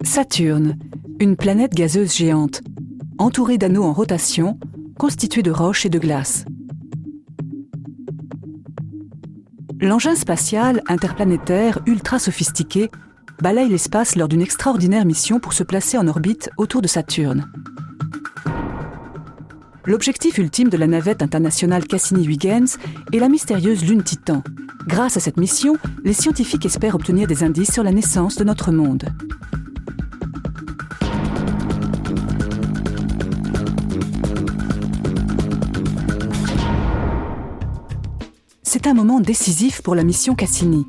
Saturne, une planète gazeuse géante, entourée d'anneaux en rotation, constitués de roches et de glace. L'engin spatial interplanétaire ultra sophistiqué balaye l'espace lors d'une extraordinaire mission pour se placer en orbite autour de Saturne. L'objectif ultime de la navette internationale Cassini-Huygens est la mystérieuse lune Titan. Grâce à cette mission, les scientifiques espèrent obtenir des indices sur la naissance de notre monde. C'est un moment décisif pour la mission Cassini.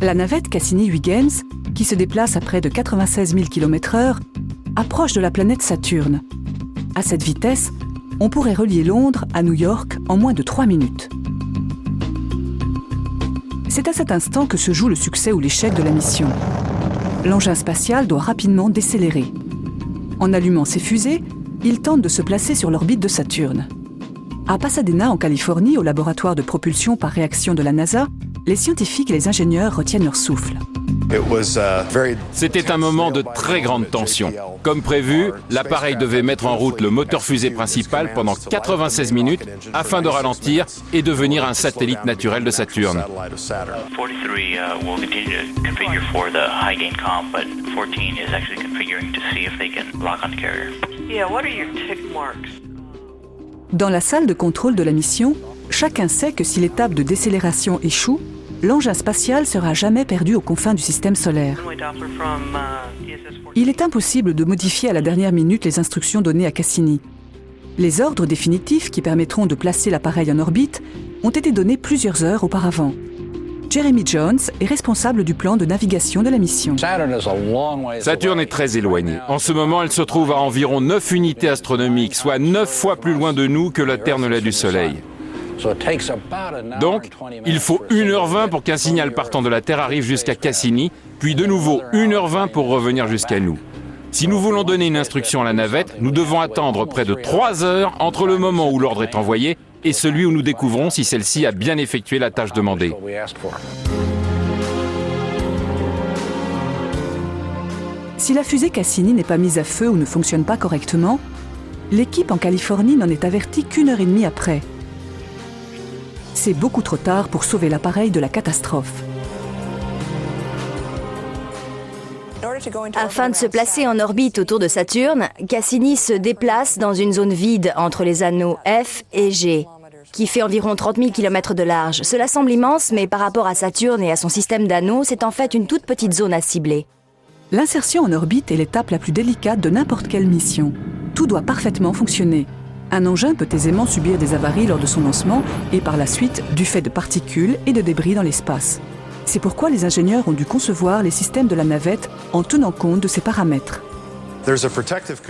La navette Cassini-Huygens, qui se déplace à près de 96 000 km/h, approche de la planète Saturne. À cette vitesse, on pourrait relier Londres à New York en moins de 3 minutes. C'est à cet instant que se joue le succès ou l'échec de la mission. L'engin spatial doit rapidement décélérer. En allumant ses fusées, il tente de se placer sur l'orbite de Saturne. À Pasadena, en Californie, au laboratoire de propulsion par réaction de la NASA, les scientifiques et les ingénieurs retiennent leur souffle. C'était un moment de très grande tension. Comme prévu, l'appareil devait mettre en route le moteur fusée principal pendant 96 minutes afin de ralentir et devenir un satellite naturel de Saturne. 43 will continue to configure for the high gain comp, but 14 is actually configuring to see if they can lock on the carrier. Yeah, what are your tick marks? Dans la salle de contrôle de la mission, chacun sait que si l'étape de décélération échoue, l'engin spatial sera jamais perdu aux confins du système solaire. Il est impossible de modifier à la dernière minute les instructions données à Cassini. Les ordres définitifs qui permettront de placer l'appareil en orbite ont été donnés plusieurs heures auparavant. Jeremy Jones est responsable du plan de navigation de la mission. Saturne est très éloignée. En ce moment, elle se trouve à environ 9 unités astronomiques, soit 9 fois plus loin de nous que la Terre ne l'est du Soleil. Donc, il faut 1h20 pour qu'un signal partant de la Terre arrive jusqu'à Cassini, puis de nouveau 1h20 pour revenir jusqu'à nous. Si nous voulons donner une instruction à la navette, nous devons attendre près de 3 heures entre le moment où l'ordre est envoyé et celui où nous découvrons si celle-ci a bien effectué la tâche demandée. Si la fusée Cassini n'est pas mise à feu ou ne fonctionne pas correctement, l'équipe en Californie n'en est avertie qu'1h30 après. C'est beaucoup trop tard pour sauver l'appareil de la catastrophe. Afin de se placer en orbite autour de Saturne, Cassini se déplace dans une zone vide entre les anneaux F et G, qui fait environ 30 000 km de large. Cela semble immense, mais par rapport à Saturne et à son système d'anneaux, c'est en fait une toute petite zone à cibler. L'insertion en orbite est l'étape la plus délicate de n'importe quelle mission. Tout doit parfaitement fonctionner. Un engin peut aisément subir des avaries lors de son lancement et par la suite du fait de particules et de débris dans l'espace. C'est pourquoi les ingénieurs ont dû concevoir les systèmes de la navette en tenant compte de ces paramètres.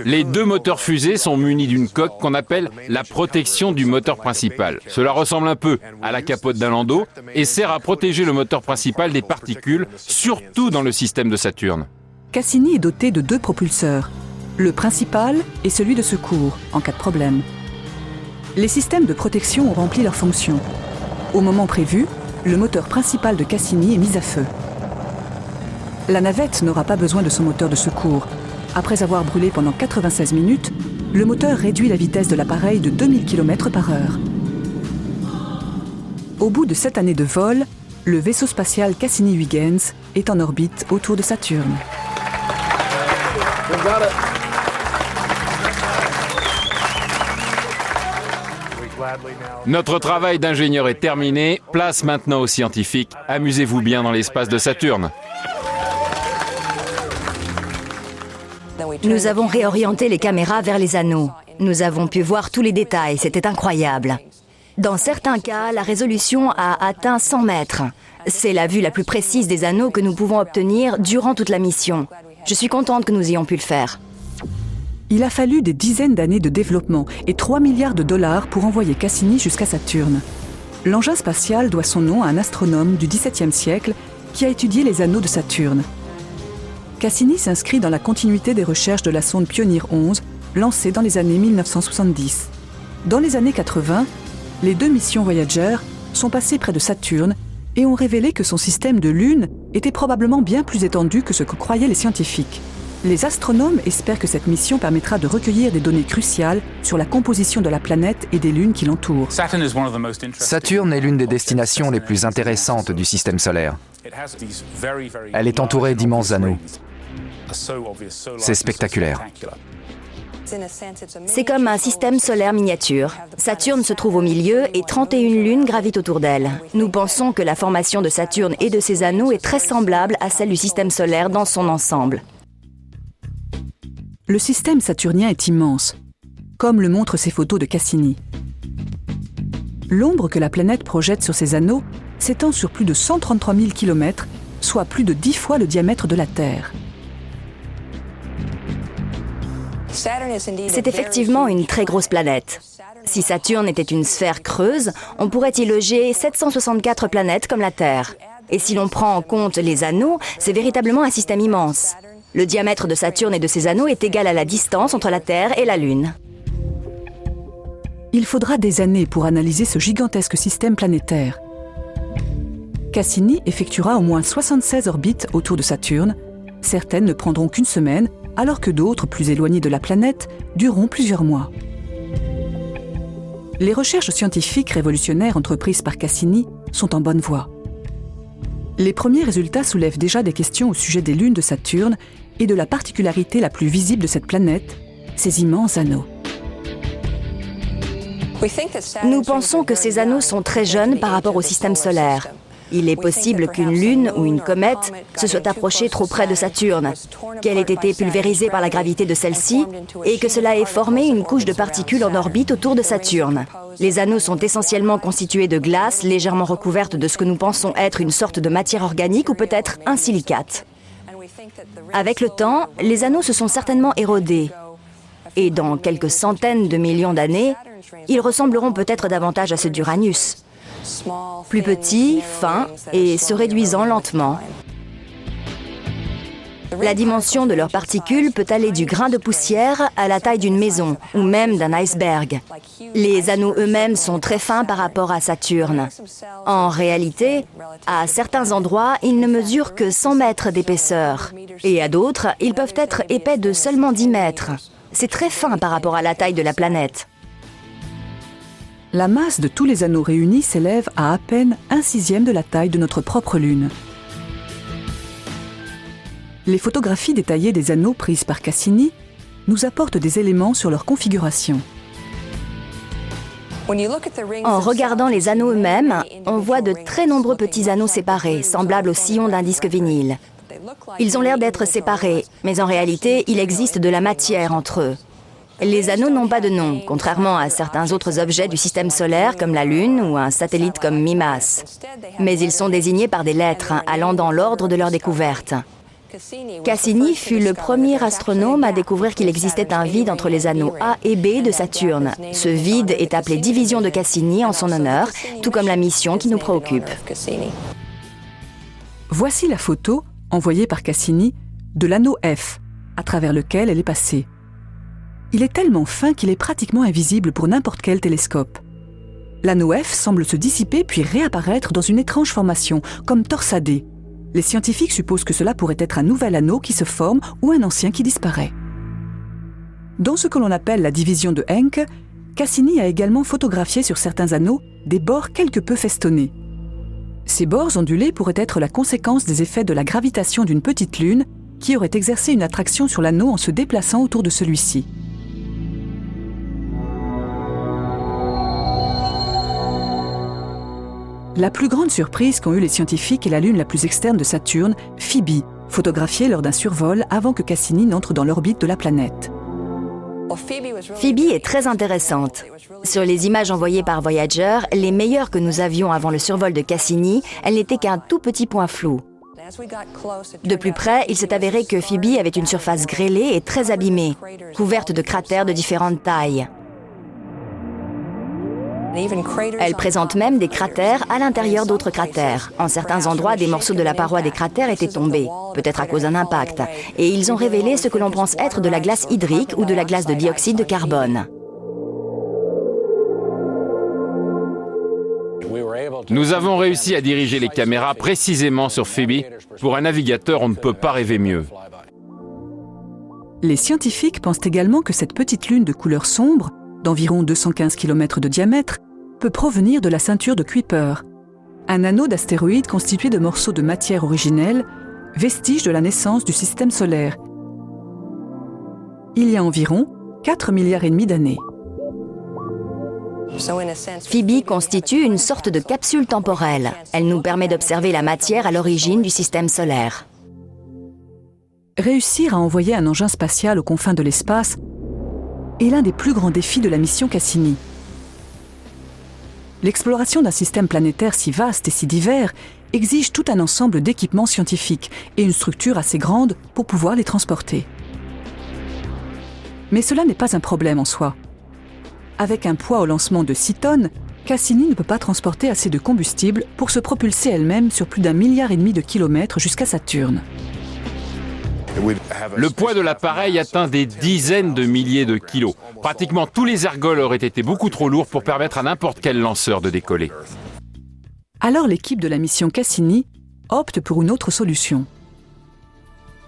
Les 2 moteurs fusées sont munis d'une coque qu'on appelle la protection du moteur principal. Cela ressemble un peu à la capote d'un landau et sert à protéger le moteur principal des particules, surtout dans le système de Saturne. Cassini est doté de 2 propulseurs, le principal et celui de secours, en cas de problème. Les systèmes de protection ont rempli leur fonction. Au moment prévu, le moteur principal de Cassini est mis à feu. La navette n'aura pas besoin de son moteur de secours. Après avoir brûlé pendant 96 minutes, le moteur réduit la vitesse de l'appareil de 2000 km/h. Au bout de 7 années de vol, le vaisseau spatial Cassini-Huygens est en orbite autour de Saturne. Notre travail d'ingénieur est terminé. Place maintenant aux scientifiques. Amusez-vous bien dans l'espace de Saturne. Nous avons réorienté les caméras vers les anneaux. Nous avons pu voir tous les détails, c'était incroyable. Dans certains cas, la résolution a atteint 100 mètres. C'est la vue la plus précise des anneaux que nous pouvons obtenir durant toute la mission. Je suis contente que nous ayons pu le faire. Il a fallu des dizaines d'années de développement et 3 milliards de dollars pour envoyer Cassini jusqu'à Saturne. L'engin spatial doit son nom à un astronome du XVIIe siècle qui a étudié les anneaux de Saturne. Cassini s'inscrit dans la continuité des recherches de la sonde Pioneer 11, lancée dans les années 1970. Dans les années 80, les 2 missions Voyager sont passées près de Saturne et ont révélé que son système de lune était probablement bien plus étendu que ce que croyaient les scientifiques. Les astronomes espèrent que cette mission permettra de recueillir des données cruciales sur la composition de la planète et des lunes qui l'entourent. Saturne est l'une des destinations les plus intéressantes du système solaire. Elle est entourée d'immenses anneaux. C'est spectaculaire. C'est comme un système solaire miniature. Saturne se trouve au milieu et 31 lunes gravitent autour d'elle. Nous pensons que la formation de Saturne et de ses anneaux est très semblable à celle du système solaire dans son ensemble. Le système saturnien est immense, comme le montrent ces photos de Cassini. L'ombre que la planète projette sur ses anneaux s'étend sur plus de 133 000 km, soit plus de 10 fois le diamètre de la Terre. C'est effectivement une très grosse planète. Si Saturne était une sphère creuse, on pourrait y loger 764 planètes comme la Terre. Et si l'on prend en compte les anneaux, c'est véritablement un système immense. Le diamètre de Saturne et de ses anneaux est égal à la distance entre la Terre et la Lune. Il faudra des années pour analyser ce gigantesque système planétaire. Cassini effectuera au moins 76 orbites autour de Saturne. Certaines ne prendront qu'une semaine, alors que d'autres, plus éloignées de la planète, dureront plusieurs mois. Les recherches scientifiques révolutionnaires entreprises par Cassini sont en bonne voie. Les premiers résultats soulèvent déjà des questions au sujet des lunes de Saturne et de la particularité la plus visible de cette planète, ses immenses anneaux. Nous pensons que ces anneaux sont très jeunes par rapport au système solaire. Il est possible qu'une lune ou une comète se soit approchée trop près de Saturne, qu'elle ait été pulvérisée par la gravité de celle-ci et que cela ait formé une couche de particules en orbite autour de Saturne. Les anneaux sont essentiellement constitués de glace légèrement recouverte de ce que nous pensons être une sorte de matière organique ou peut-être un silicate. Avec le temps, les anneaux se sont certainement érodés. Et dans quelques centaines de millions d'années, ils ressembleront peut-être davantage à ceux d'Uranus. Plus petits, fins et se réduisant lentement. La dimension de leurs particules peut aller du grain de poussière à la taille d'une maison ou même d'un iceberg. Les anneaux eux-mêmes sont très fins par rapport à Saturne. En réalité, à certains endroits, ils ne mesurent que 100 mètres d'épaisseur. Et à d'autres, ils peuvent être épais de seulement 10 mètres. C'est très fin par rapport à la taille de la planète. La masse de tous les anneaux réunis s'élève à peine 1/6 de la taille de notre propre Lune. Les photographies détaillées des anneaux prises par Cassini nous apportent des éléments sur leur configuration. En regardant les anneaux eux-mêmes, on voit de très nombreux petits anneaux séparés, semblables aux sillons d'un disque vinyle. Ils ont l'air d'être séparés, mais en réalité, il existe de la matière entre eux. Les anneaux n'ont pas de nom, contrairement à certains autres objets du système solaire comme la Lune ou un satellite comme Mimas. Mais ils sont désignés par des lettres allant dans l'ordre de leur découverte. Cassini fut le premier astronome à découvrir qu'il existait un vide entre les anneaux A et B de Saturne. Ce vide est appelé division de Cassini en son honneur, tout comme la mission qui nous préoccupe. Voici la photo, envoyée par Cassini, de l'anneau F, à travers lequel elle est passée. Il est tellement fin qu'il est pratiquement invisible pour n'importe quel télescope. L'anneau F semble se dissiper puis réapparaître dans une étrange formation, comme torsadé. Les scientifiques supposent que cela pourrait être un nouvel anneau qui se forme ou un ancien qui disparaît. Dans ce que l'on appelle la division de Encke, Cassini a également photographié sur certains anneaux des bords quelque peu festonnés. Ces bords ondulés pourraient être la conséquence des effets de la gravitation d'une petite lune qui aurait exercé une attraction sur l'anneau en se déplaçant autour de celui-ci. La plus grande surprise qu'ont eue les scientifiques est la lune la plus externe de Saturne, Phoebe, photographiée lors d'un survol avant que Cassini n'entre dans l'orbite de la planète. Phoebe est très intéressante. Sur les images envoyées par Voyager, les meilleures que nous avions avant le survol de Cassini, elle n'était qu'un tout petit point flou. De plus près, il s'est avéré que Phoebe avait une surface grêlée et très abîmée, couverte de cratères de différentes tailles. Elle présente même des cratères à l'intérieur d'autres cratères. En certains endroits, des morceaux de la paroi des cratères étaient tombés, peut-être à cause d'un impact, et ils ont révélé ce que l'on pense être de la glace hydrique ou de la glace de dioxyde de carbone. Nous avons réussi à diriger les caméras précisément sur Phoebe. Pour un navigateur, on ne peut pas rêver mieux. Les scientifiques pensent également que cette petite lune de couleur sombre, d'environ 215 km de diamètre, peut provenir de la ceinture de Kuiper, un anneau d'astéroïdes constitué de morceaux de matière originelle, vestige de la naissance du système solaire, il y a environ 4,5 milliards d'années. Phoebe constitue une sorte de capsule temporelle. Elle nous permet d'observer la matière à l'origine du système solaire. Réussir à envoyer un engin spatial aux confins de l'espace est l'un des plus grands défis de la mission Cassini. L'exploration d'un système planétaire si vaste et si divers exige tout un ensemble d'équipements scientifiques et une structure assez grande pour pouvoir les transporter. Mais cela n'est pas un problème en soi. Avec un poids au lancement de 6 tonnes, Cassini ne peut pas transporter assez de combustible pour se propulser elle-même sur plus d'1,5 milliard de kilomètres jusqu'à Saturne. Le poids de l'appareil atteint des dizaines de milliers de kilos. Pratiquement tous les ergols auraient été beaucoup trop lourds pour permettre à n'importe quel lanceur de décoller. Alors l'équipe de la mission Cassini opte pour une autre solution.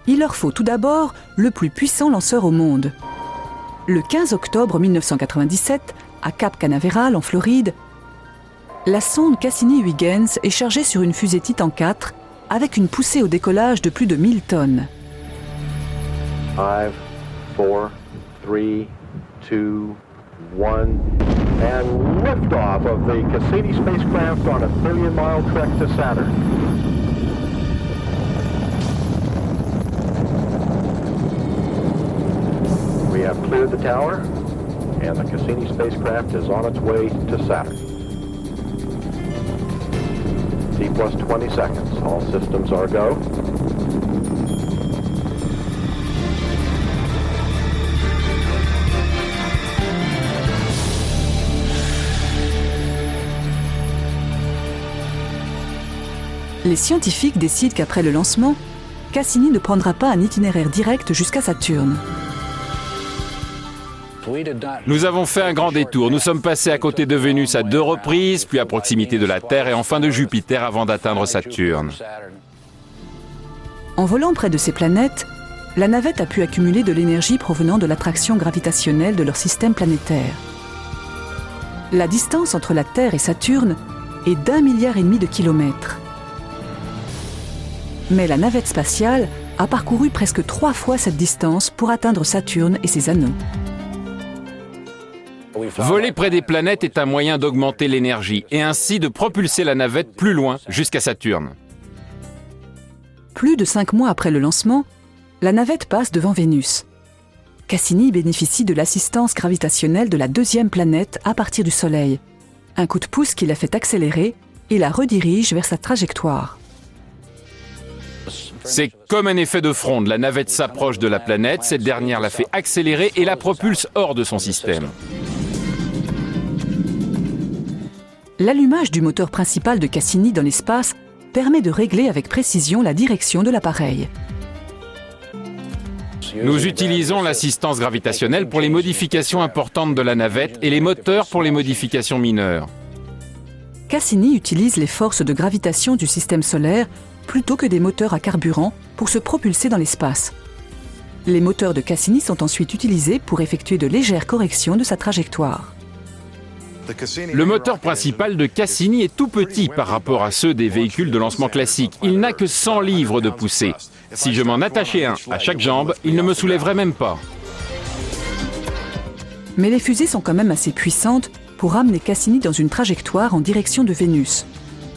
Il leur faut tout d'abord le plus puissant lanceur au monde. Le 15 octobre 1997, à Cap Canaveral, en Floride, la sonde Cassini-Huygens est chargée sur une fusée Titan 4 avec une poussée au décollage de plus de 1000 tonnes. 5, 4, 3, 2, 1, and liftoff of the Cassini spacecraft on a billion-mile trek to Saturn. We have cleared the tower, and the Cassini spacecraft is on its way to Saturn. T plus 20 seconds. All systems are go. Les scientifiques décident qu'après le lancement, Cassini ne prendra pas un itinéraire direct jusqu'à Saturne. Nous avons fait un grand détour. Nous sommes passés à côté de Vénus à 2 reprises, puis à proximité de la Terre et enfin de Jupiter avant d'atteindre Saturne. En volant près de ces planètes, la navette a pu accumuler de l'énergie provenant de l'attraction gravitationnelle de leur système planétaire. La distance entre la Terre et Saturne est d'1,5 milliard de kilomètres. Mais la navette spatiale a parcouru presque 3 fois cette distance pour atteindre Saturne et ses anneaux. Voler près des planètes est un moyen d'augmenter l'énergie et ainsi de propulser la navette plus loin jusqu'à Saturne. Plus de 5 mois après le lancement, la navette passe devant Vénus. Cassini bénéficie de l'assistance gravitationnelle de la 2e planète à partir du Soleil. Un coup de pouce qui la fait accélérer et la redirige vers sa trajectoire. C'est comme un effet de fronde. La navette s'approche de la planète, cette dernière la fait accélérer et la propulse hors de son système. L'allumage du moteur principal de Cassini dans l'espace permet de régler avec précision la direction de l'appareil. Nous utilisons l'assistance gravitationnelle pour les modifications importantes de la navette et les moteurs pour les modifications mineures. Cassini utilise les forces de gravitation du système solaire plutôt que des moteurs à carburant pour se propulser dans l'espace. Les moteurs de Cassini sont ensuite utilisés pour effectuer de légères corrections de sa trajectoire. Le moteur principal de Cassini est tout petit par rapport à ceux des véhicules de lancement classiques. Il n'a que 100 livres de poussée. Si je m'en attachais un à chaque jambe, il ne me soulèverait même pas. Mais les fusées sont quand même assez puissantes pour amener Cassini dans une trajectoire en direction de Vénus,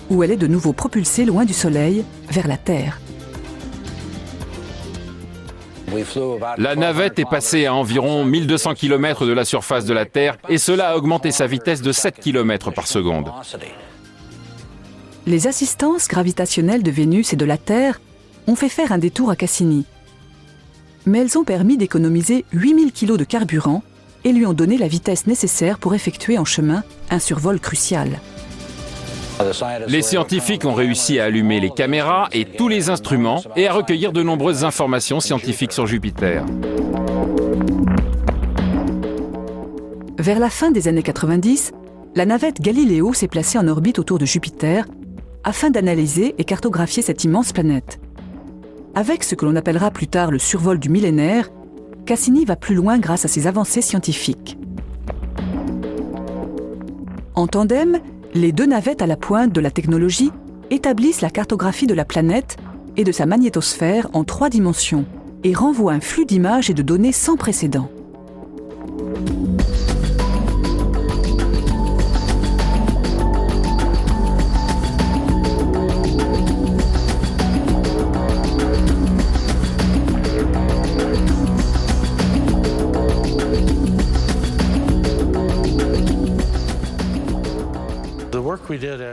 où elle est de nouveau propulsée loin du Soleil, vers la Terre. La navette est passée à environ 1200 km de la surface de la Terre et cela a augmenté sa vitesse de 7 km par seconde. Les assistances gravitationnelles de Vénus et de la Terre ont fait faire un détour à Cassini. Mais elles ont permis d'économiser 8000 kg de carburant et lui ont donné la vitesse nécessaire pour effectuer en chemin un survol crucial. Les scientifiques ont réussi à allumer les caméras et tous les instruments et à recueillir de nombreuses informations scientifiques sur Jupiter. Vers la fin des années 90, la navette Galileo s'est placée en orbite autour de Jupiter afin d'analyser et cartographier cette immense planète. Avec ce que l'on appellera plus tard le survol du millénaire, Cassini va plus loin grâce à ses avancées scientifiques. En tandem, les deux navettes à la pointe de la technologie établissent la cartographie de la planète et de sa magnétosphère en 3 dimensions et renvoient un flux d'images et de données sans précédent.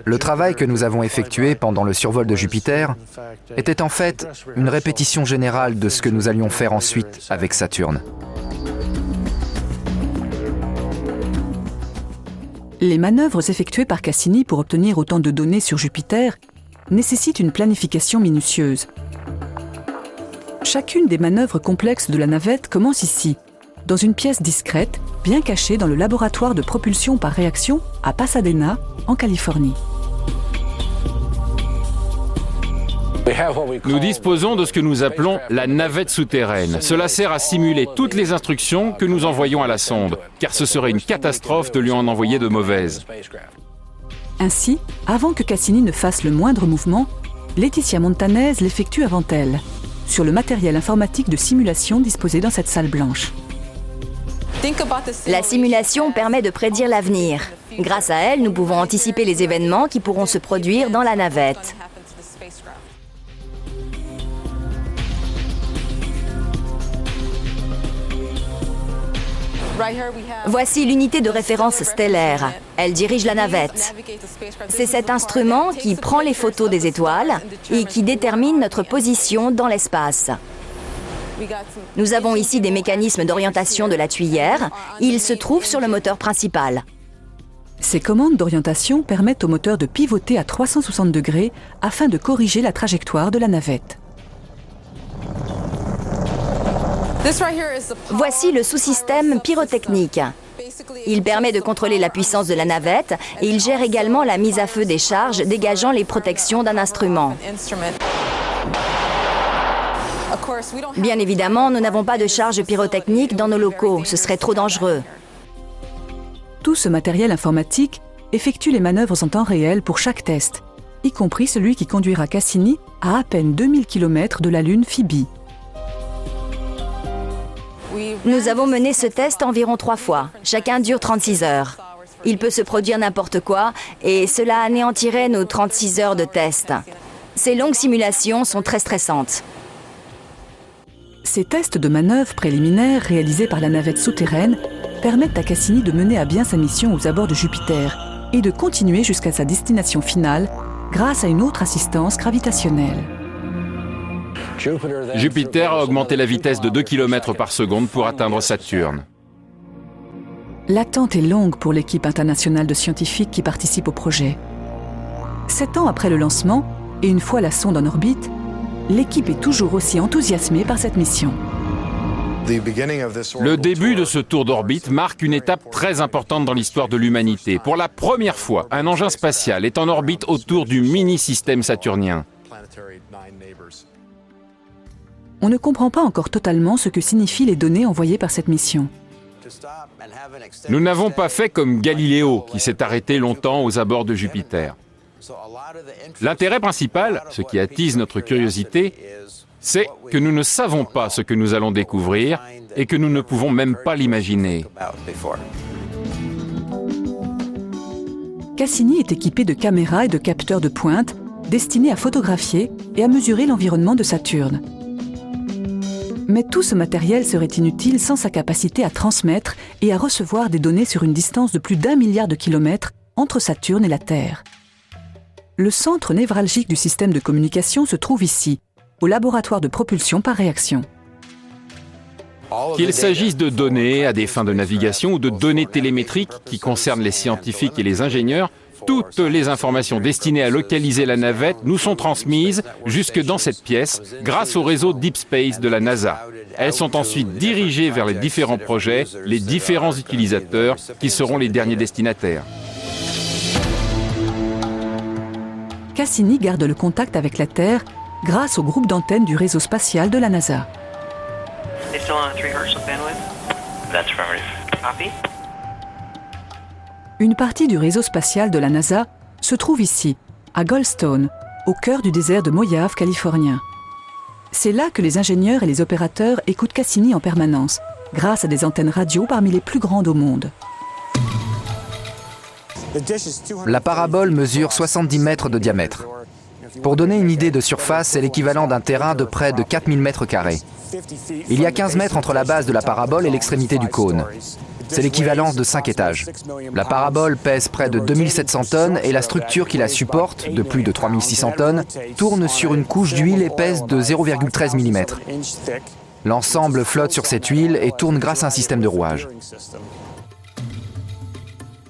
Le travail que nous avons effectué pendant le survol de Jupiter était en fait une répétition générale de ce que nous allions faire ensuite avec Saturne. Les manœuvres effectuées par Cassini pour obtenir autant de données sur Jupiter nécessitent une planification minutieuse. Chacune des manœuvres complexes de la navette commence ici, dans une pièce discrète, bien cachée dans le laboratoire de propulsion par réaction à Pasadena, en Californie. Nous disposons de ce que nous appelons la navette souterraine. Cela sert à simuler toutes les instructions que nous envoyons à la sonde, car ce serait une catastrophe de lui en envoyer de mauvaises. Ainsi, avant que Cassini ne fasse le moindre mouvement, Laetitia Montanez l'effectue avant elle, sur le matériel informatique de simulation disposé dans cette salle blanche. La simulation permet de prédire l'avenir. Grâce à elle, nous pouvons anticiper les événements qui pourront se produire dans la navette. Voici l'unité de référence stellaire. Elle dirige la navette. C'est cet instrument qui prend les photos des étoiles et qui détermine notre position dans l'espace. Nous avons ici des mécanismes d'orientation de la tuyère. Ils se trouvent sur le moteur principal. Ces commandes d'orientation permettent au moteur de pivoter à 360 degrés afin de corriger la trajectoire de la navette. Voici le sous-système pyrotechnique. Il permet de contrôler la puissance de la navette et il gère également la mise à feu des charges dégageant les protections d'un instrument. Bien évidemment, nous n'avons pas de charge pyrotechnique dans nos locaux, ce serait trop dangereux. Tout ce matériel informatique effectue les manœuvres en temps réel pour chaque test, y compris celui qui conduira Cassini à peine 2000 km de la Lune Phoebe. Nous avons mené ce test environ 3 fois. Chacun dure 36 heures. Il peut se produire n'importe quoi et cela anéantirait nos 36 heures de test. Ces longues simulations sont très stressantes. Ces tests de manœuvres préliminaires réalisés par la navette souterraine permettent à Cassini de mener à bien sa mission aux abords de Jupiter et de continuer jusqu'à sa destination finale grâce à une autre assistance gravitationnelle. Jupiter a augmenté la vitesse de 2 km par seconde pour atteindre Saturne. L'attente est longue pour l'équipe internationale de scientifiques qui participent au projet. 7 ans après le lancement, et une fois la sonde en orbite, l'équipe est toujours aussi enthousiasmée par cette mission. Le début de ce tour d'orbite marque une étape très importante dans l'histoire de l'humanité. Pour la première fois, un engin spatial est en orbite autour du mini-système saturnien. On ne comprend pas encore totalement ce que signifient les données envoyées par cette mission. Nous n'avons pas fait comme Galiléo, qui s'est arrêté longtemps aux abords de Jupiter. L'intérêt principal, ce qui attise notre curiosité, c'est que nous ne savons pas ce que nous allons découvrir et que nous ne pouvons même pas l'imaginer. Cassini est équipé de caméras et de capteurs de pointe destinés à photographier et à mesurer l'environnement de Saturne. Mais tout ce matériel serait inutile sans sa capacité à transmettre et à recevoir des données sur une distance de plus d'1 milliard de kilomètres entre Saturne et la Terre. Le centre névralgique du système de communication se trouve ici, au laboratoire de propulsion par réaction. Qu'il s'agisse de données à des fins de navigation ou de données télémétriques qui concernent les scientifiques et les ingénieurs, toutes les informations destinées à localiser la navette nous sont transmises jusque dans cette pièce grâce au réseau Deep Space de la NASA. Elles sont ensuite dirigées vers les différents projets, les différents utilisateurs qui seront les derniers destinataires. Cassini garde le contact avec la Terre grâce au groupe d'antennes du réseau spatial de la NASA. They still on a 3 hertz of bandwidth? That's affirmative. Copy. Une partie du réseau spatial de la NASA se trouve ici, à Goldstone, au cœur du désert de Mojave californien. C'est là que les ingénieurs et les opérateurs écoutent Cassini en permanence, grâce à des antennes radio parmi les plus grandes au monde. La parabole mesure 70 mètres de diamètre. Pour donner une idée de surface, c'est l'équivalent d'un terrain de près de 4000 mètres carrés. Il y a 15 mètres entre la base de la parabole et l'extrémité du cône. C'est l'équivalent de 5 étages. La parabole pèse près de 2700 tonnes et la structure qui la supporte, de plus de 3600 tonnes, tourne sur une couche d'huile épaisse de 0,13 mm. L'ensemble flotte sur cette huile et tourne grâce à un système de rouage.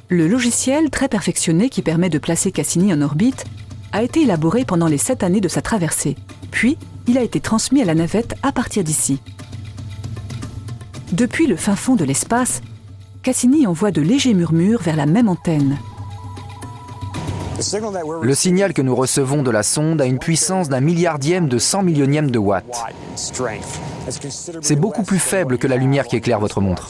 Le logiciel très perfectionné qui permet de placer Cassini en orbite a été élaboré pendant les 7 années de sa traversée. Puis, il a été transmis à la navette à partir d'ici. Depuis le fin fond de l'espace, Cassini envoie de légers murmures vers la même antenne. Le signal que nous recevons de la sonde a une puissance d'un milliardième de 100 millionième de watts. C'est beaucoup plus faible que la lumière qui éclaire votre montre.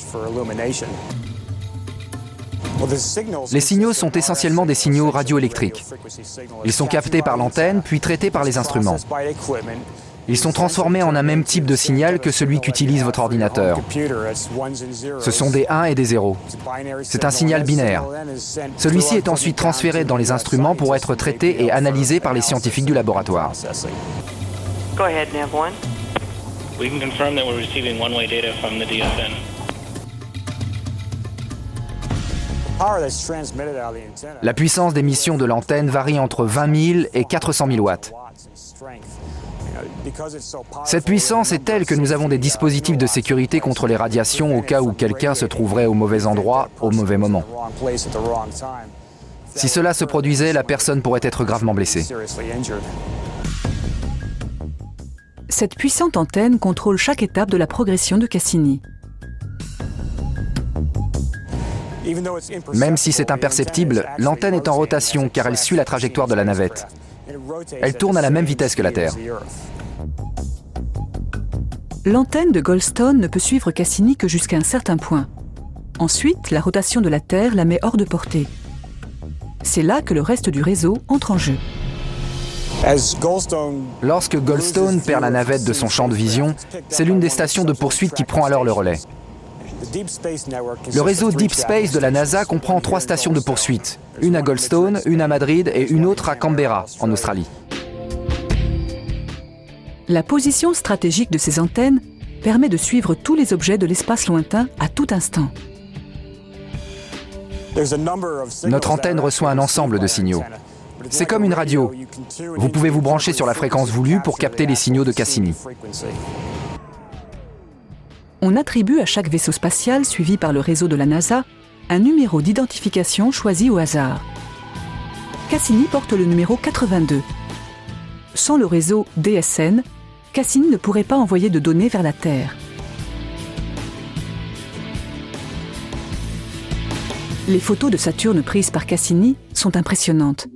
Les signaux sont essentiellement des signaux radioélectriques. Ils sont captés par l'antenne, puis traités par les instruments. Ils sont transformés en un même type de signal que celui qu'utilise votre ordinateur. Ce sont des 1 et des 0. C'est un signal binaire. Celui-ci est ensuite transféré dans les instruments pour être traité et analysé par les scientifiques du laboratoire. Go ahead, Nav1. We can confirm that we're receiving one-way data from the DSN. La puissance d'émission de l'antenne varie entre 20 000 et 400 000 watts. Cette puissance est telle que nous avons des dispositifs de sécurité contre les radiations au cas où quelqu'un se trouverait au mauvais endroit, au mauvais moment. Si cela se produisait, la personne pourrait être gravement blessée. Cette puissante antenne contrôle chaque étape de la progression de Cassini. Même si c'est imperceptible, l'antenne est en rotation car elle suit la trajectoire de la navette. Elle tourne à la même vitesse que la Terre. L'antenne de Goldstone ne peut suivre Cassini que jusqu'à un certain point. Ensuite, la rotation de la Terre la met hors de portée. C'est là que le reste du réseau entre en jeu. Lorsque Goldstone perd la navette de son champ de vision, c'est l'une des stations de poursuite qui prend alors le relais. Le réseau Deep Space de la NASA comprend 3 stations de poursuite, une à Goldstone, une à Madrid et une autre à Canberra, en Australie. La position stratégique de ces antennes permet de suivre tous les objets de l'espace lointain à tout instant. Notre antenne reçoit un ensemble de signaux. C'est comme une radio. Vous pouvez vous brancher sur la fréquence voulue pour capter les signaux de Cassini. On attribue à chaque vaisseau spatial suivi par le réseau de la NASA un numéro d'identification choisi au hasard. Cassini porte le numéro 82. Sans le réseau DSN, Cassini ne pourrait pas envoyer de données vers la Terre. Les photos de Saturne prises par Cassini sont impressionnantes.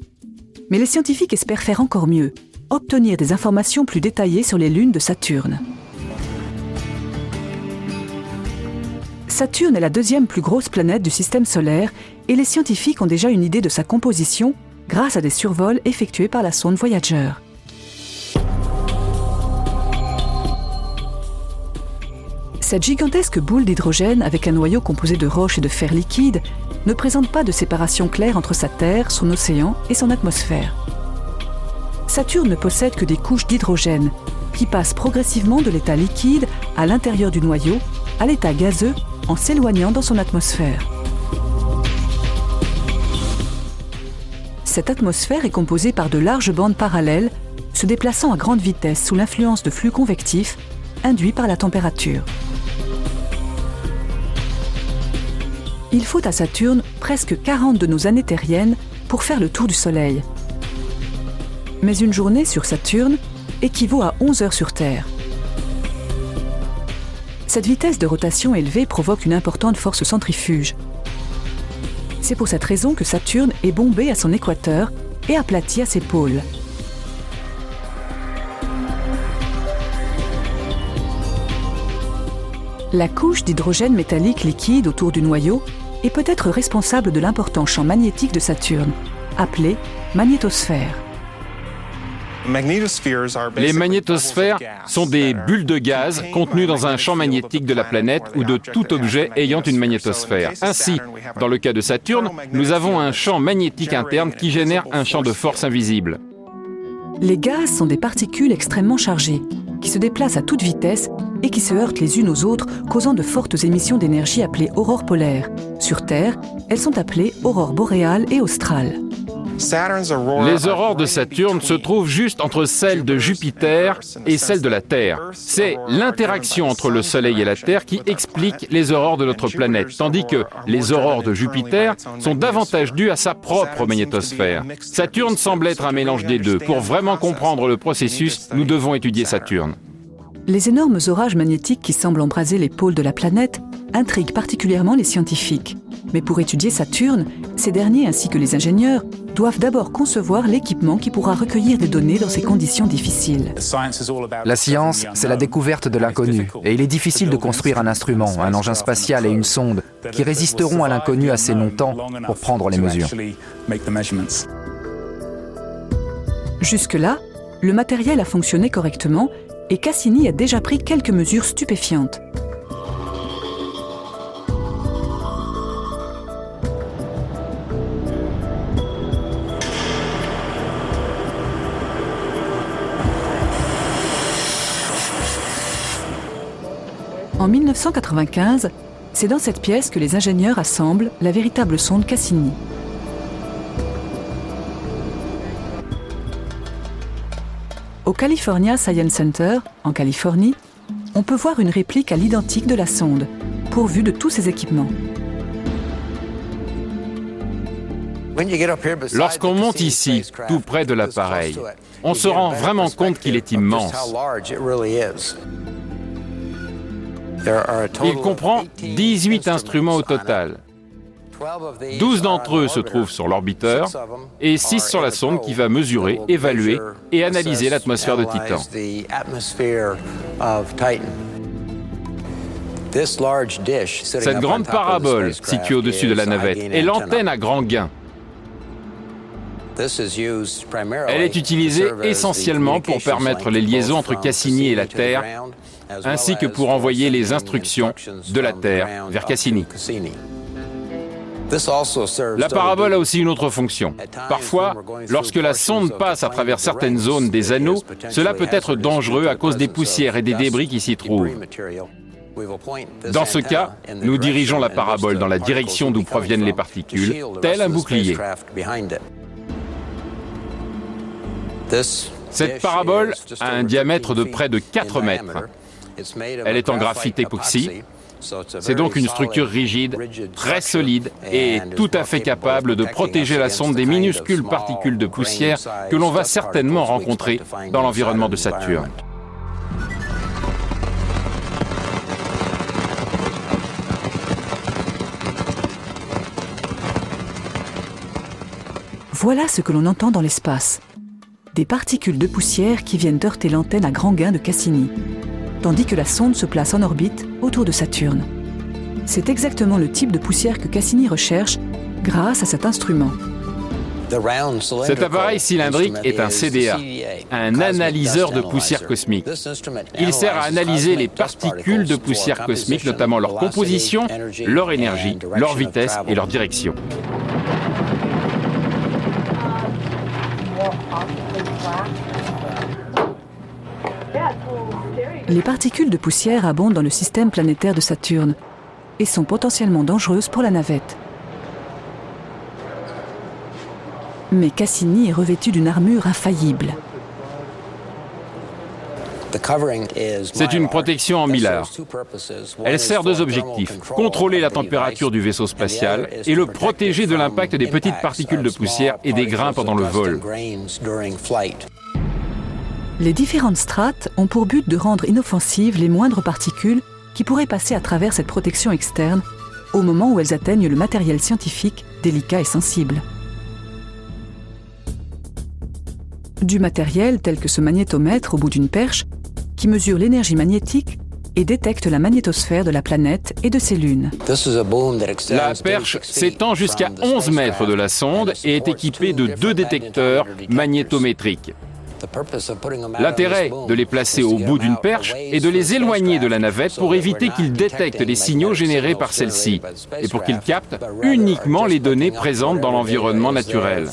Mais les scientifiques espèrent faire encore mieux, obtenir des informations plus détaillées sur les lunes de Saturne. Saturne est la 2e plus grosse planète du système solaire et les scientifiques ont déjà une idée de sa composition grâce à des survols effectués par la sonde Voyager. Cette gigantesque boule d'hydrogène avec un noyau composé de roches et de fer liquide ne présente pas de séparation claire entre sa Terre, son océan et son atmosphère. Saturne ne possède que des couches d'hydrogène qui passent progressivement de l'état liquide à l'intérieur du noyau à l'état gazeux en s'éloignant dans son atmosphère. Cette atmosphère est composée par de larges bandes parallèles se déplaçant à grande vitesse sous l'influence de flux convectifs induits par la température. Il faut à Saturne presque 40 de nos années terriennes pour faire le tour du Soleil. Mais une journée sur Saturne équivaut à 11 heures sur Terre. Cette vitesse de rotation élevée provoque une importante force centrifuge. C'est pour cette raison que Saturne est bombé à son équateur et aplati à ses pôles. La couche d'hydrogène métallique liquide autour du noyau est peut-être responsable de l'important champ magnétique de Saturne, appelé magnétosphère. Les magnétosphères sont des bulles de gaz contenues dans un champ magnétique de la planète ou de tout objet ayant une magnétosphère. Ainsi, dans le cas de Saturne, nous avons un champ magnétique interne qui génère un champ de force invisible. Les gaz sont des particules extrêmement chargées, qui se déplacent à toute vitesse et qui se heurtent les unes aux autres, causant de fortes émissions d'énergie appelées aurores polaires. Sur Terre, elles sont appelées aurores boréales et australes. Les aurores de Saturne se trouvent juste entre celles de Jupiter et celles de la Terre. C'est l'interaction entre le Soleil et la Terre qui explique les aurores de notre planète, tandis que les aurores de Jupiter sont davantage dues à sa propre magnétosphère. Saturne semble être un mélange des deux. Pour vraiment comprendre le processus, nous devons étudier Saturne. Les énormes orages magnétiques qui semblent embraser les pôles de la planète intriguent particulièrement les scientifiques. Mais pour étudier Saturne, ces derniers ainsi que les ingénieurs doivent d'abord concevoir l'équipement qui pourra recueillir des données dans ces conditions difficiles. La science, c'est la découverte de l'inconnu. Et il est difficile de construire un instrument, un engin spatial et une sonde qui résisteront à l'inconnu assez longtemps pour prendre les mesures. Jusque-là, le matériel a fonctionné correctement et Cassini a déjà pris quelques mesures stupéfiantes. En 1995, c'est dans cette pièce que les ingénieurs assemblent la véritable sonde Cassini. Au California Science Center, en Californie, on peut voir une réplique à l'identique de la sonde, pourvue de tous ses équipements. Lorsqu'on monte ici, tout près de l'appareil, on se rend vraiment compte qu'il est immense. Il comprend 18 instruments au total. 12 d'entre eux se trouvent sur l'orbiteur et 6 sur la sonde qui va mesurer, évaluer et analyser l'atmosphère de Titan. Cette grande parabole située au-dessus de la navette est l'antenne à grand gain. Elle est utilisée essentiellement pour permettre les liaisons entre Cassini et la Terre, ainsi que pour envoyer les instructions de la Terre vers Cassini. La parabole a aussi une autre fonction. Parfois, lorsque la sonde passe à travers certaines zones des anneaux, cela peut être dangereux à cause des poussières et des débris qui s'y trouvent. Dans ce cas, nous dirigeons la parabole dans la direction d'où proviennent les particules, tel un bouclier. Cette parabole a un diamètre de près de 4 mètres. Elle est en graphite époxy. C'est donc une structure rigide, très solide et tout à fait capable de protéger la sonde des minuscules particules de poussière que l'on va certainement rencontrer dans l'environnement de Saturne. Voilà ce que l'on entend dans l'espace. Des particules de poussière qui viennent heurter l'antenne à grand gain de Cassini, tandis que la sonde se place en orbite autour de Saturne. C'est exactement le type de poussière que Cassini recherche grâce à cet instrument. Cet appareil cylindrique est un CDA, un analyseur de poussière cosmique. Il sert à analyser les particules de poussière cosmique, notamment leur composition, leur énergie, leur vitesse et leur direction. Les particules de poussière abondent dans le système planétaire de Saturne et sont potentiellement dangereuses pour la navette. Mais Cassini est revêtu d'une armure infaillible. C'est une protection en mylar. Elle sert deux objectifs, contrôler la température du vaisseau spatial et le protéger de l'impact des petites particules de poussière et des grains pendant le vol. Les différentes strates ont pour but de rendre inoffensives les moindres particules qui pourraient passer à travers cette protection externe au moment où elles atteignent le matériel scientifique délicat et sensible. Du matériel tel que ce magnétomètre au bout d'une perche qui mesure l'énergie magnétique et détecte la magnétosphère de la planète et de ses lunes. La perche s'étend jusqu'à 11 mètres de la sonde et est équipée de 2 détecteurs magnétométriques. L'intérêt de les placer au bout d'une perche est de les éloigner de la navette pour éviter qu'ils détectent les signaux générés par celle-ci et pour qu'ils captent uniquement les données présentes dans l'environnement naturel.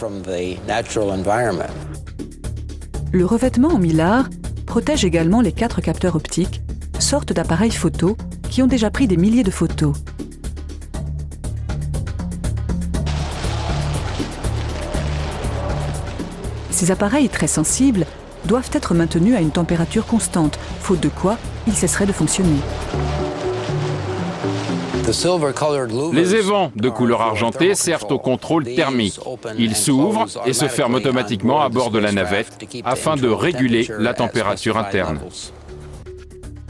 Le revêtement en mylar protège également les 4 capteurs optiques, sorte d'appareils photo qui ont déjà pris des milliers de photos. Ces appareils très sensibles doivent être maintenus à une température constante, faute de quoi ils cesseraient de fonctionner. Les évents de couleur argentée servent au contrôle thermique. Ils s'ouvrent et se ferment automatiquement à bord de la navette afin de réguler la température interne.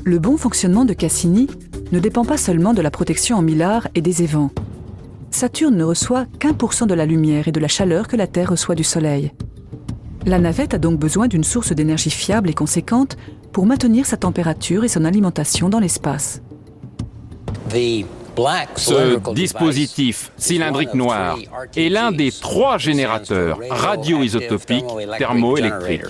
Le bon fonctionnement de Cassini ne dépend pas seulement de la protection en mylar et des évents. Saturne ne reçoit qu'1% de la lumière et de la chaleur que la Terre reçoit du Soleil. La navette a donc besoin d'une source d'énergie fiable et conséquente pour maintenir sa température et son alimentation dans l'espace. Ce dispositif cylindrique noir est l'un des 3 générateurs radioisotopiques thermoélectriques.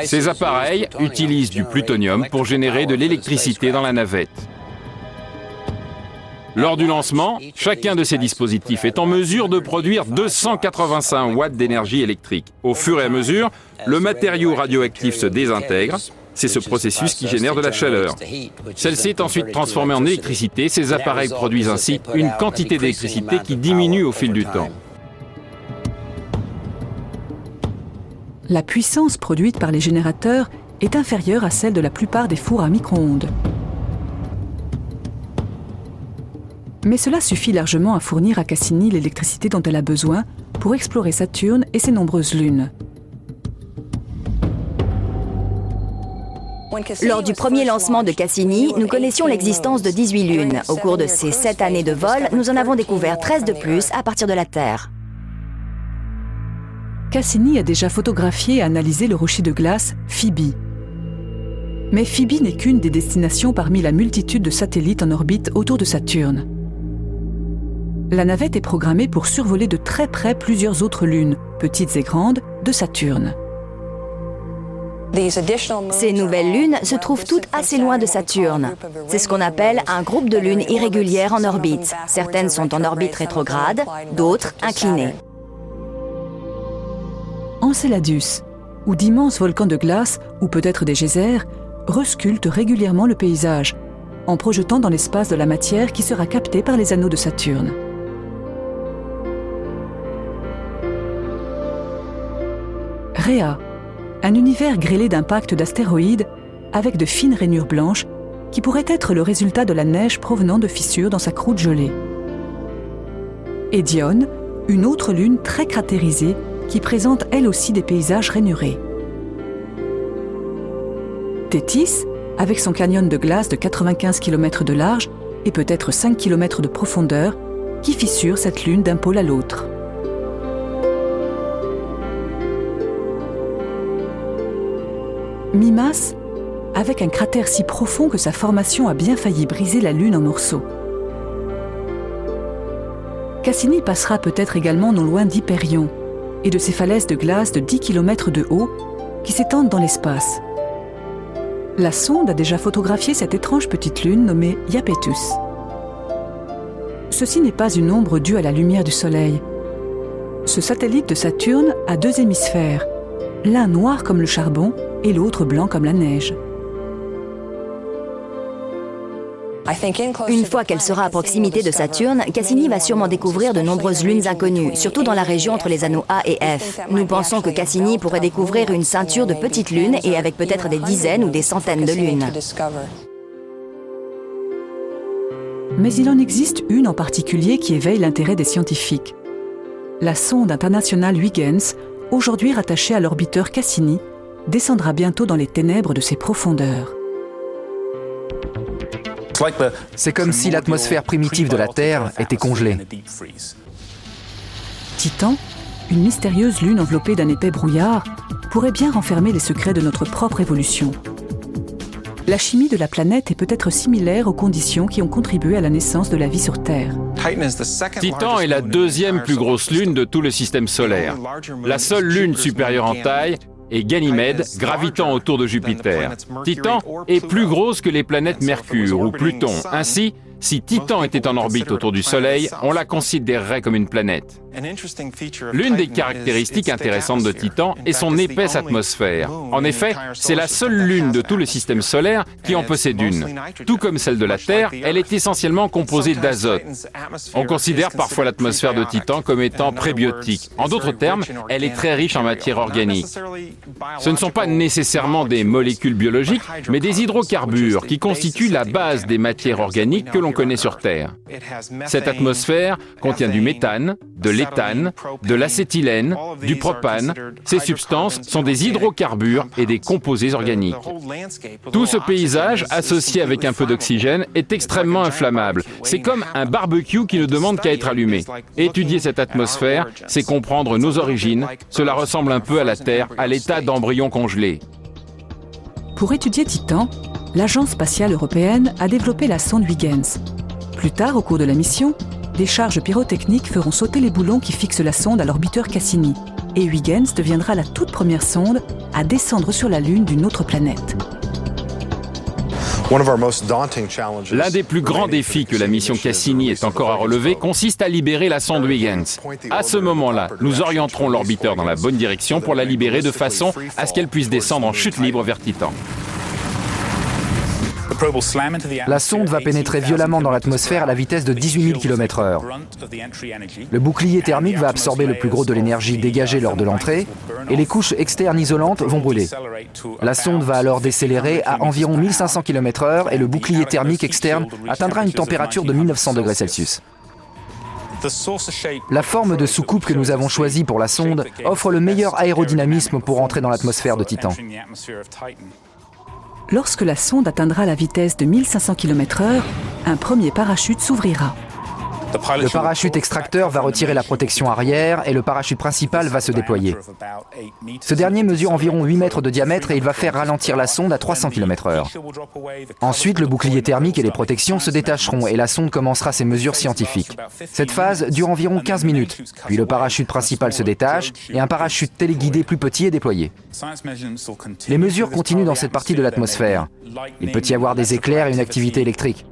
Ces appareils utilisent du plutonium pour générer de l'électricité dans la navette. Lors du lancement, chacun de ces dispositifs est en mesure de produire 285 watts d'énergie électrique. Au fur et à mesure, le matériau radioactif se désintègre. C'est ce processus qui génère de la chaleur. Celle-ci est ensuite transformée en électricité. Ces appareils produisent ainsi une quantité d'électricité qui diminue au fil du temps. La puissance produite par les générateurs est inférieure à celle de la plupart des fours à micro-ondes. Mais cela suffit largement à fournir à Cassini l'électricité dont elle a besoin pour explorer Saturne et ses nombreuses lunes. Lors du premier lancement de Cassini, nous connaissions l'existence de 18 lunes. Au cours de ces 7 années de vol, nous en avons découvert 13 de plus à partir de la Terre. Cassini a déjà photographié et analysé le rocher de glace Phoebe. Mais Phoebe n'est qu'une des destinations parmi la multitude de satellites en orbite autour de Saturne. La navette est programmée pour survoler de très près plusieurs autres lunes, petites et grandes, de Saturne. Ces nouvelles lunes se trouvent toutes assez loin de Saturne. C'est ce qu'on appelle un groupe de lunes irrégulières en orbite. Certaines sont en orbite rétrograde, d'autres inclinées. Enceladus, où d'immenses volcans de glace, ou peut-être des geysers, resculptent régulièrement le paysage, en projetant dans l'espace de la matière qui sera captée par les anneaux de Saturne. Rhea, un univers grêlé d'impacts d'astéroïdes avec de fines rainures blanches qui pourraient être le résultat de la neige provenant de fissures dans sa croûte gelée. Et Dione, une autre lune très cratérisée qui présente elle aussi des paysages rainurés. Thétis, avec son canyon de glace de 95 km de large et peut-être 5 km de profondeur, qui fissure cette lune d'un pôle à l'autre. Mimas, avec un cratère si profond que sa formation a bien failli briser la Lune en morceaux. Cassini passera peut-être également non loin d'Hyperion et de ses falaises de glace de 10 km de haut qui s'étendent dans l'espace. La sonde a déjà photographié cette étrange petite lune nommée Iapetus. Ceci n'est pas une ombre due à la lumière du Soleil. Ce satellite de Saturne a 2 hémisphères, l'un noir comme le charbon et l'autre blanc comme la neige. Une fois qu'elle sera à proximité de Saturne, Cassini va sûrement découvrir de nombreuses lunes inconnues, surtout dans la région entre les anneaux A et F. Nous pensons que Cassini pourrait découvrir une ceinture de petites lunes et avec peut-être des dizaines ou des centaines de lunes. Mais il en existe une en particulier qui éveille l'intérêt des scientifiques. La sonde internationale Huygens, aujourd'hui rattachée à l'orbiteur Cassini, descendra bientôt dans les ténèbres de ses profondeurs. C'est comme si l'atmosphère primitive de la Terre était congelée. Titan, une mystérieuse lune enveloppée d'un épais brouillard pourrait bien renfermer les secrets de notre propre évolution. La chimie de la planète est peut-être similaire aux conditions qui ont contribué à la naissance de la vie sur Terre. Titan est la deuxième plus grosse lune de tout le système solaire. La seule lune supérieure en taille est Ganymède, gravitant autour de Jupiter. Titan est plus grosse que les planètes Mercure ou Pluton. Ainsi, si Titan était en orbite autour du Soleil, on la considérerait comme une planète. L'une des caractéristiques intéressantes de Titan est son épaisse atmosphère. En effet, c'est la seule lune de tout le système solaire qui en possède une. Tout comme celle de la Terre, elle est essentiellement composée d'azote. On considère parfois l'atmosphère de Titan comme étant prébiotique. En d'autres termes, elle est très riche en matière organique. Ce ne sont pas nécessairement des molécules biologiques, mais des hydrocarbures qui constituent la base des matières organiques que l'on connaît sur Terre. Cette atmosphère contient du méthane, de l'éthane, de l'acétylène, du propane. Ces substances sont des hydrocarbures et des composés organiques. Tout ce paysage, associé avec un peu d'oxygène, est extrêmement inflammable. C'est comme un barbecue qui ne demande qu'à être allumé. Étudier cette atmosphère, c'est comprendre nos origines. Cela ressemble un peu à la Terre, à l'état d'embryon congelé. Pour étudier Titan, l'Agence spatiale européenne a développé la sonde Huygens. Plus tard, au cours de la mission, des charges pyrotechniques feront sauter les boulons qui fixent la sonde à l'orbiteur Cassini, et Huygens deviendra la toute première sonde à descendre sur la Lune d'une autre planète. L'un des plus grands défis que la mission Cassini ait encore à relever consiste à libérer la sonde Huygens. À ce moment-là, nous orienterons l'orbiteur dans la bonne direction pour la libérer de façon à ce qu'elle puisse descendre en chute libre vers Titan. La sonde va pénétrer violemment dans l'atmosphère à la vitesse de 18 000 km/h. Le bouclier thermique va absorber le plus gros de l'énergie dégagée lors de l'entrée et les couches externes isolantes vont brûler. La sonde va alors décélérer à environ 1500 km/h et le bouclier thermique externe atteindra une température de 1900 degrés Celsius. La forme de soucoupe que nous avons choisie pour la sonde offre le meilleur aérodynamisme pour entrer dans l'atmosphère de Titan. Lorsque la sonde atteindra la vitesse de 1500 km/h, un premier parachute s'ouvrira. Le parachute extracteur va retirer la protection arrière et le parachute principal va se déployer. Ce dernier mesure environ 8 mètres de diamètre et il va faire ralentir la sonde à 300 km/h. Ensuite, le bouclier thermique et les protections se détacheront et la sonde commencera ses mesures scientifiques. Cette phase dure environ 15 minutes, puis le parachute principal se détache et un parachute téléguidé plus petit est déployé. Les mesures continuent dans cette partie de l'atmosphère. Il peut y avoir des éclairs et une activité électrique.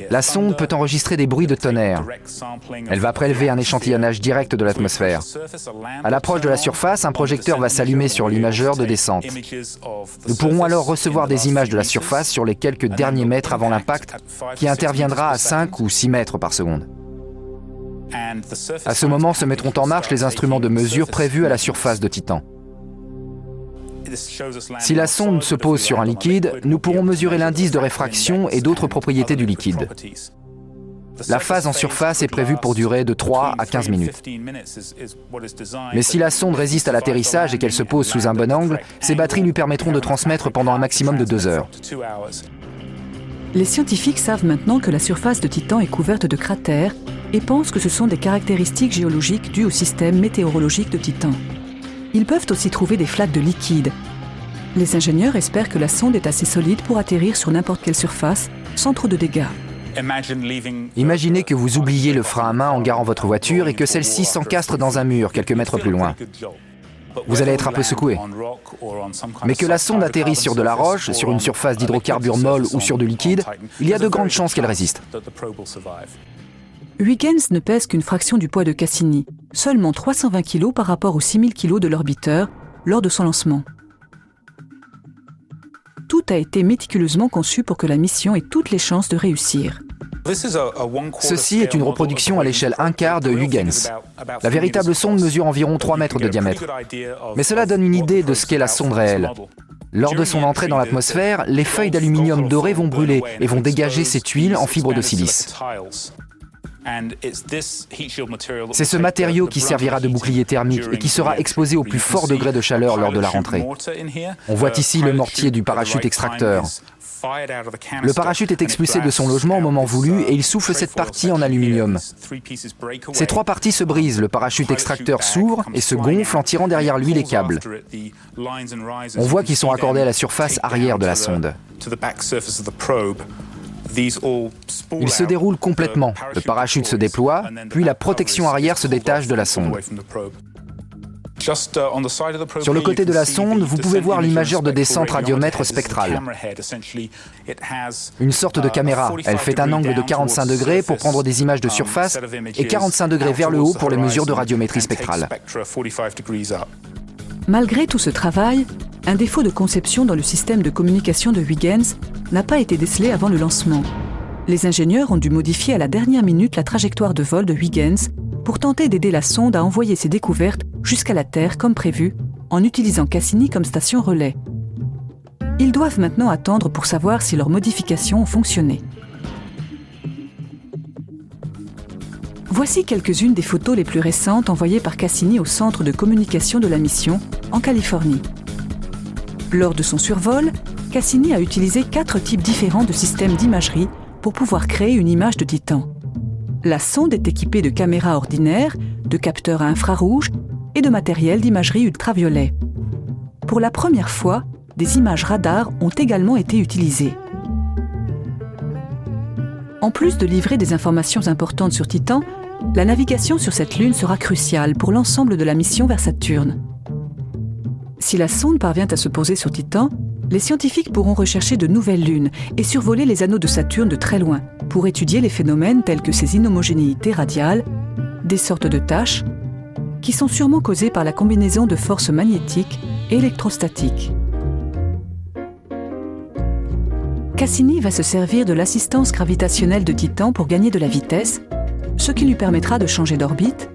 La sonde peut enregistrer des bruits de tonnerre. Elle va prélever un échantillonnage direct de l'atmosphère. À l'approche de la surface, un projecteur va s'allumer sur l'imageur de descente. Nous pourrons alors recevoir des images de la surface sur les quelques derniers mètres avant l'impact, qui interviendra à 5 ou 6 mètres par seconde. À ce moment se mettront en marche les instruments de mesure prévus à la surface de Titan. Si la sonde se pose sur un liquide, nous pourrons mesurer l'indice de réfraction et d'autres propriétés du liquide. La phase en surface est prévue pour durer de 3 à 15 minutes. Mais si la sonde résiste à l'atterrissage et qu'elle se pose sous un bon angle, ses batteries lui permettront de transmettre pendant un maximum de 2 heures. Les scientifiques savent maintenant que la surface de Titan est couverte de cratères et pensent que ce sont des caractéristiques géologiques dues au système météorologique de Titan. Ils peuvent aussi trouver des flaques de liquide. Les ingénieurs espèrent que la sonde est assez solide pour atterrir sur n'importe quelle surface, sans trop de dégâts. Imaginez que vous oubliez le frein à main en garant votre voiture et que celle-ci s'encastre dans un mur quelques mètres plus loin. Vous allez être un peu secoué. Mais que la sonde atterrisse sur de la roche, sur une surface d'hydrocarbures molles ou sur du liquide, il y a de grandes chances qu'elle résiste. Huygens ne pèse qu'une fraction du poids de Cassini, seulement 320 kg par rapport aux 6000 kg de l'orbiteur lors de son lancement. Tout a été méticuleusement conçu pour que la mission ait toutes les chances de réussir. Ceci est une reproduction à l'échelle 1/4 de Huygens. La véritable sonde mesure environ 3 mètres de diamètre. Mais cela donne une idée de ce qu'est la sonde réelle. Lors de son entrée dans l'atmosphère, les feuilles d'aluminium doré vont brûler et vont dégager ces tuiles en fibre de silice. C'est ce matériau qui servira de bouclier thermique et qui sera exposé au plus fort degré de chaleur lors de la rentrée. On voit ici le mortier du parachute extracteur. Le parachute est expulsé de son logement au moment voulu et il souffle cette partie en aluminium. Ces 3 parties se brisent, le parachute extracteur s'ouvre et se gonfle en tirant derrière lui les câbles. On voit qu'ils sont accordés à la surface arrière de la sonde. Il se déroule complètement, le parachute se déploie, puis la protection arrière se détache de la sonde. Sur le côté de la sonde, vous pouvez voir l'imageur de descente radiomètre spectral. Une sorte de caméra. Elle fait un angle de 45 degrés pour prendre des images de surface et 45 degrés vers le haut pour les mesures de radiométrie spectrale. Malgré tout ce travail, un défaut de conception dans le système de communication de Huygens n'a pas été décelé avant le lancement. Les ingénieurs ont dû modifier à la dernière minute la trajectoire de vol de Huygens pour tenter d'aider la sonde à envoyer ses découvertes jusqu'à la Terre comme prévu, en utilisant Cassini comme station relais. Ils doivent maintenant attendre pour savoir si leurs modifications ont fonctionné. Voici quelques-unes des photos les plus récentes envoyées par Cassini au centre de communication de la mission, en Californie. Lors de son survol, Cassini a utilisé 4 types différents de systèmes d'imagerie pour pouvoir créer une image de Titan. La sonde est équipée de caméras ordinaires, de capteurs à infrarouge et de matériel d'imagerie ultraviolet. Pour la première fois, des images radars ont également été utilisées. En plus de livrer des informations importantes sur Titan, la navigation sur cette lune sera cruciale pour l'ensemble de la mission vers Saturne. Si la sonde parvient à se poser sur Titan, les scientifiques pourront rechercher de nouvelles lunes et survoler les anneaux de Saturne de très loin pour étudier les phénomènes tels que ces inhomogénéités radiales, des sortes de taches, qui sont sûrement causées par la combinaison de forces magnétiques et électrostatiques. Cassini va se servir de l'assistance gravitationnelle de Titan pour gagner de la vitesse, ce qui lui permettra de changer d'orbite,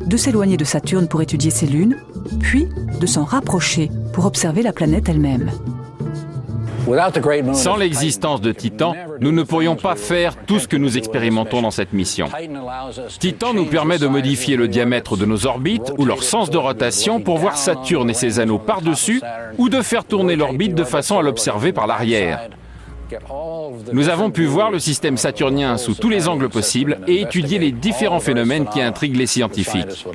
de s'éloigner de Saturne pour étudier ses lunes, puis de s'en rapprocher pour observer la planète elle-même. Sans l'existence de Titan, nous ne pourrions pas faire tout ce que nous expérimentons dans cette mission. Titan nous permet de modifier le diamètre de nos orbites ou leur sens de rotation pour voir Saturne et ses anneaux par-dessus ou de faire tourner l'orbite de façon à l'observer par l'arrière. Nous avons pu voir le système saturnien sous tous les angles possibles et étudier les différents phénomènes qui intriguent les scientifiques.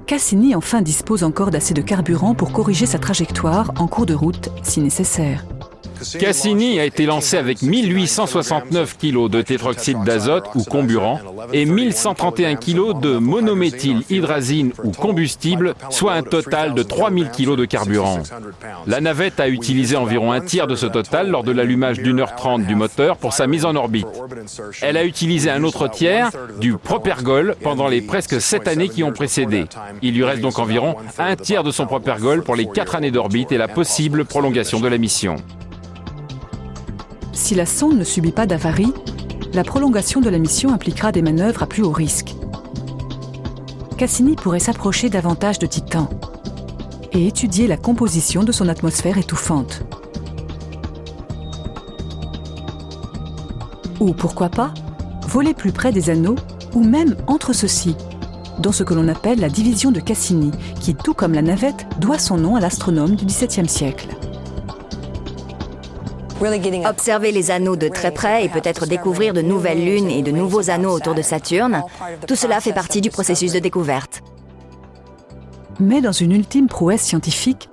Cassini enfin dispose encore d'assez de carburant pour corriger sa trajectoire en cours de route si nécessaire. Cassini a été lancé avec 1869 kg de tétroxyde d'azote ou comburant et 1131 kg de monométhylhydrazine ou combustible, soit un total de 3000 kg de carburant. La navette a utilisé environ un tiers de ce total lors de l'allumage d'1h30 du moteur pour sa mise en orbite. Elle a utilisé un autre tiers du propergol pendant les presque 7 années qui ont précédé. Il lui reste donc environ un tiers de son propergol pour les 4 années d'orbite et la possible prolongation de la mission. Si la sonde ne subit pas d'avarie, la prolongation de la mission impliquera des manœuvres à plus haut risque. Cassini pourrait s'approcher davantage de Titan et étudier la composition de son atmosphère étouffante. Ou pourquoi pas, voler plus près des anneaux ou même entre ceux-ci, dans ce que l'on appelle la division de Cassini, qui, tout comme la navette, doit son nom à l'astronome du XVIIe siècle. Observer les anneaux de très près et peut-être découvrir de nouvelles lunes et de nouveaux anneaux autour de Saturne, tout cela fait partie du processus de découverte. Mais dans une ultime prouesse scientifique,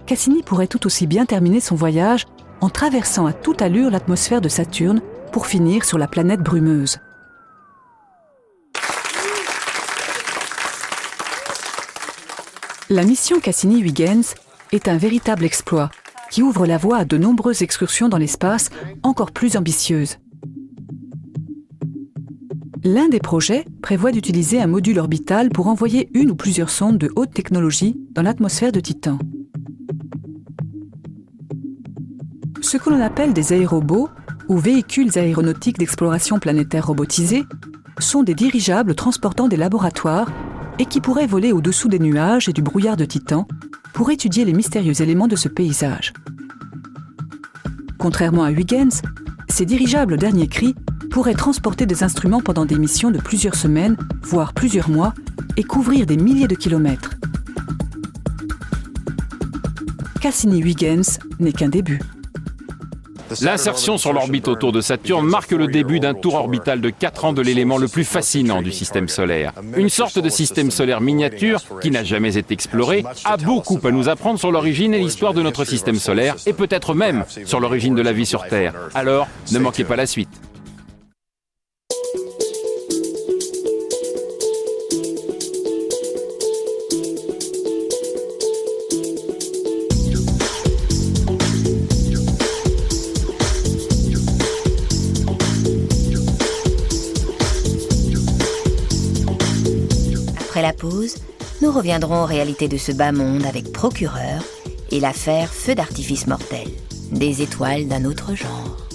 Cassini pourrait tout aussi bien terminer son voyage en traversant à toute allure l'atmosphère de Saturne pour finir sur la planète brumeuse. La mission Cassini-Huygens est un véritable exploit qui ouvre la voie à de nombreuses excursions dans l'espace encore plus ambitieuses. L'un des projets prévoit d'utiliser un module orbital pour envoyer une ou plusieurs sondes de haute technologie dans l'atmosphère de Titan. Ce que l'on appelle des aérobots, ou véhicules aéronautiques d'exploration planétaire robotisés, sont des dirigeables transportant des laboratoires et qui pourraient voler au-dessous des nuages et du brouillard de Titan pour étudier les mystérieux éléments de ce paysage. Contrairement à Huygens, ces dirigeables dernier cri pourraient transporter des instruments pendant des missions de plusieurs semaines, voire plusieurs mois, et couvrir des milliers de kilomètres. Cassini-Huygens n'est qu'un début. L'insertion sur l'orbite autour de Saturne marque le début d'un tour orbital de 4 ans de l'élément le plus fascinant du système solaire. Une sorte de système solaire miniature qui n'a jamais été exploré, a beaucoup à nous apprendre sur l'origine et l'histoire de notre système solaire, et peut-être même sur l'origine de la vie sur Terre. Alors, ne manquez pas la suite. Après la pause, nous reviendrons aux réalités de ce bas monde avec Procureur et l'affaire Feu d'artifice mortel, des étoiles d'un autre genre.